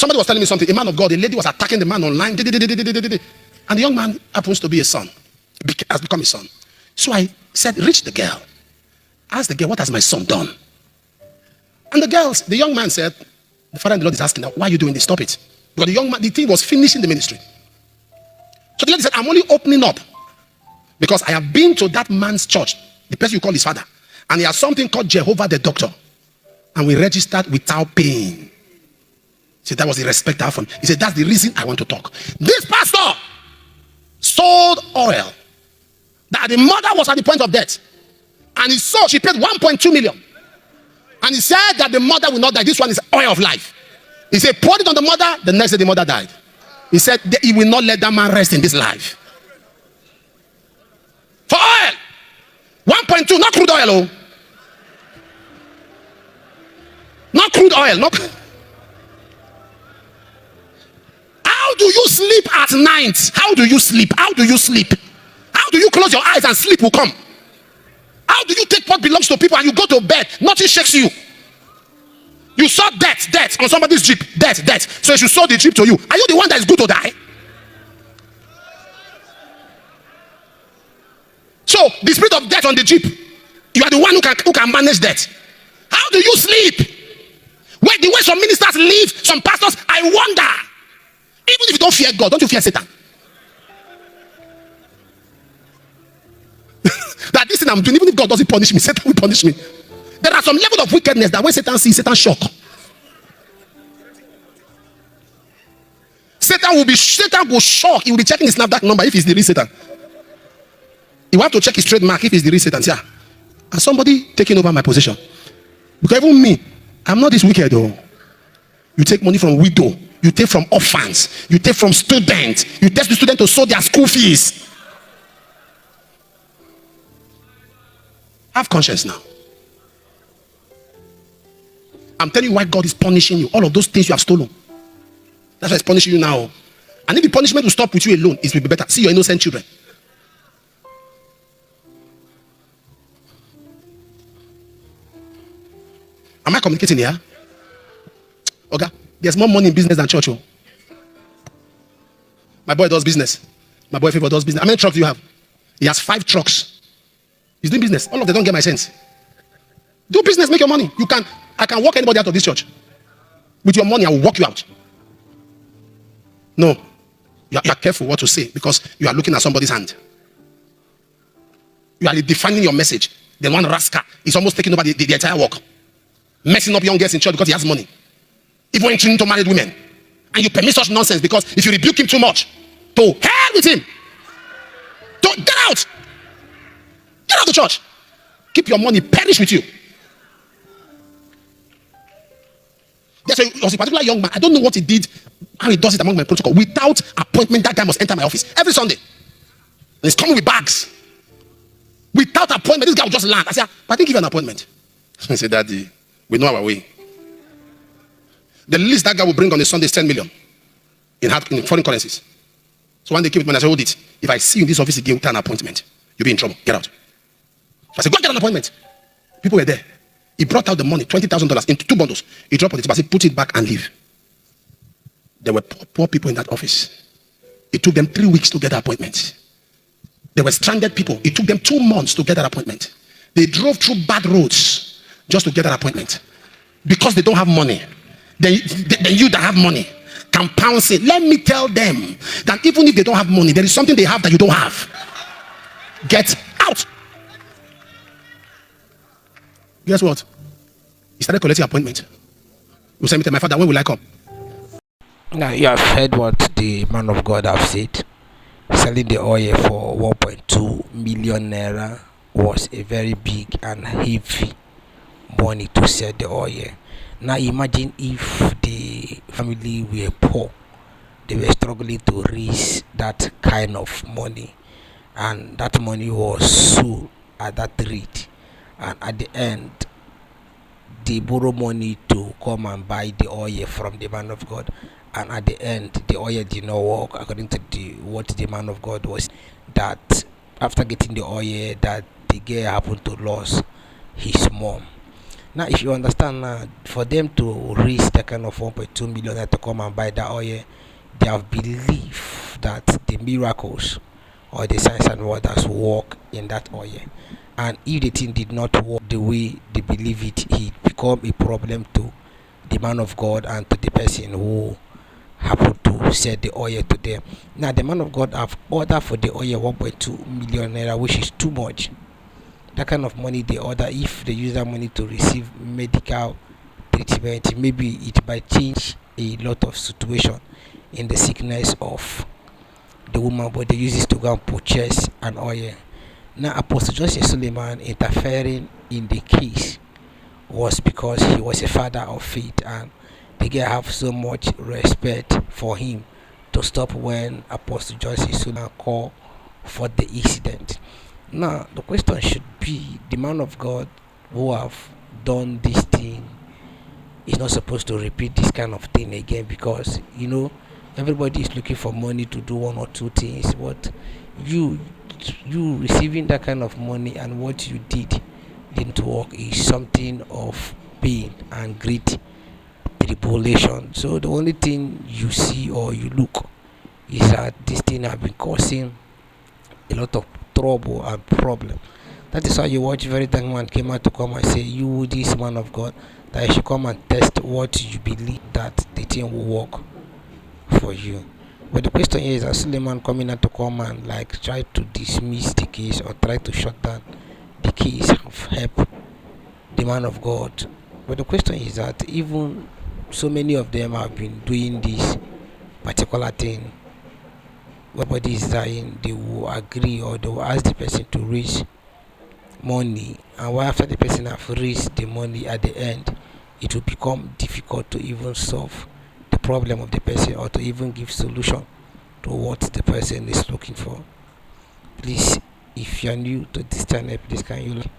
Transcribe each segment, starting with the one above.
Somebody was telling me something. A man of God, a lady was attacking the man online. And the young man happens to be a son. Has become a son. So I said, reach the girl. Ask the girl, what has my son done? And the young man said, the father and the Lord is asking, why are you doing this? Stop it. Because the young man, the thing was finishing the ministry. So the lady said, I'm only opening up because I have been to that man's church, the person you call his father, and he has something called Jehovah the doctor. And we registered without paying. See, that was the respect I have from him. He said, that's the reason I want to talk. This pastor sold oil that the mother was at the point of death. And he sold, she paid 1.2 million. And he said that the mother will not die. This one is oil of life. He said, poured it on the mother. The next day the mother died. He said, he will not let that man rest in this life. For oil. 1.2, not crude oil. Oh. Not crude oil. How do you sleep at night? How do you sleep? How do you sleep? How do you close your eyes and sleep will come? How do you take what belongs to people and you go to bed? Nothing shakes you. You saw death on somebody's jeep. Death. So if you saw the jeep to you, are you the one that is good to die? So the spirit of death on the jeep, you are the one who can manage death. How do you sleep? The way some ministers live, some pastors, I wonder. Even if you don't fear God, don't you fear Satan? That this thing I'm doing, even if God doesn't punish me, Satan will punish me. There are some level of wickedness that when Satan sees, Satan shock. Satan will shock. He will be checking his Snapchat number if he's the real Satan. He will have to check his trademark if he's the real Satan. Yeah, has somebody taking over my position? Because even me, I'm not this wicked though. You take money from widow, you take from orphans, you take from students, you tell the student to sow their school fees. Have conscience now. I'm telling you why God is punishing you. All of those things you have stolen. That's why He's punishing you now. And if the punishment will stop with you alone, it will be better. See your innocent children. Am I communicating here? Okay. There's more money in business than church. Oh. My boy does business. My boy Favor does business. How many trucks do you have? He has 5 trucks. He's doing business. All of them don't get my sense. Do business, make your money. I can walk anybody out of this church. With your money, I will walk you out. No. You are careful what to say because you are looking at somebody's hand. You are defining your message. Then one rascal is almost taking over the entire work. Messing up young girls in church because he has money. Even entering into married women. And you permit such nonsense because if you rebuke him too much, to hell with him. Get out. Get out of the church. Keep your money, perish with you. There was a particular young man. I don't know what he did, how he does it among my protocol. Without appointment, that guy must enter my office every Sunday. And he's coming with bags. Without appointment, this guy will just land. I said, but I didn't give you an appointment. He said, Daddy, we know our way. The least that guy will bring on a Sunday is 10 million in foreign currencies. So when they came with me, I said, hold it. If I see you in this office again without an appointment, you'll be in trouble. Get out. I said, go and get an appointment. People were there. He brought out the money, $20,000 into 2 bundles. He dropped it. I said, put it back and leave. There were poor people in that office. It took them 3 weeks to get the appointment. There were stranded people. It took them 2 months to get that appointment. They drove through bad roads just to get that appointment. Because they don't have money. Then you that have money can pounce it. Let me tell them that even if they don't have money, there is something they have that you don't have. Get out. Guess what? He started collecting appointment. He said, my father, when will I come? Now you have heard what the man of God have said. Selling the oil for 1.2 million naira was a very big and heavy money to sell the oil. Now imagine if the family were poor, they were struggling to raise that kind of money, and that money was sold at that rate, and at the end they borrow money to come and buy the oil from the man of God, and at the end the oil did not work according to what the man of God was. That after getting the oil, that the girl happened to lose his mom. Now, if you understand now, for them to raise that kind of 1.2 million to come and buy that oil, they have believed that the miracles or the signs and wonders work in that oil. And if the thing did not work the way they believe it, it become a problem to the man of God and to the person who happened to sell the oil to them. Now, the man of God have ordered for the oil 1.2 million naira, which is too much. That kind of money they order, if they use that money to receive medical treatment, maybe it might change a lot of situation in the sickness of the woman, but they use this to go and purchase an oil. Now, Apostle Johnson Suleiman interfering in the case was because he was a father of faith, and the guy have so much respect for him to stop when Apostle Johnson Suleiman called for the incident. Now, the question should be, the man of God who have done this thing is not supposed to repeat this kind of thing again, because everybody is looking for money to do one or two things, but you receiving that kind of money and what you didn't work is something of pain and great tribulation. So the only thing you see or you look is that this thing have been causing a lot of trouble and problem. That is why you watch very young man came out to come and say, you, this man of God, that you should come and test what you believe that the thing will work for you. But the question here is, that Suleiman coming out to come and try to dismiss the case or try to shut down the case have helped the man of God. But the question is that even so many of them have been doing this particular thing. When somebody is dying, they will agree or they will ask the person to raise money, and after the person have raised the money, at the end it will become difficult to even solve the problem of the person or to even give solution to what the person is looking for. Please, if you are new to this channel, please can you like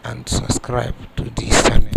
and subscribe to this channel.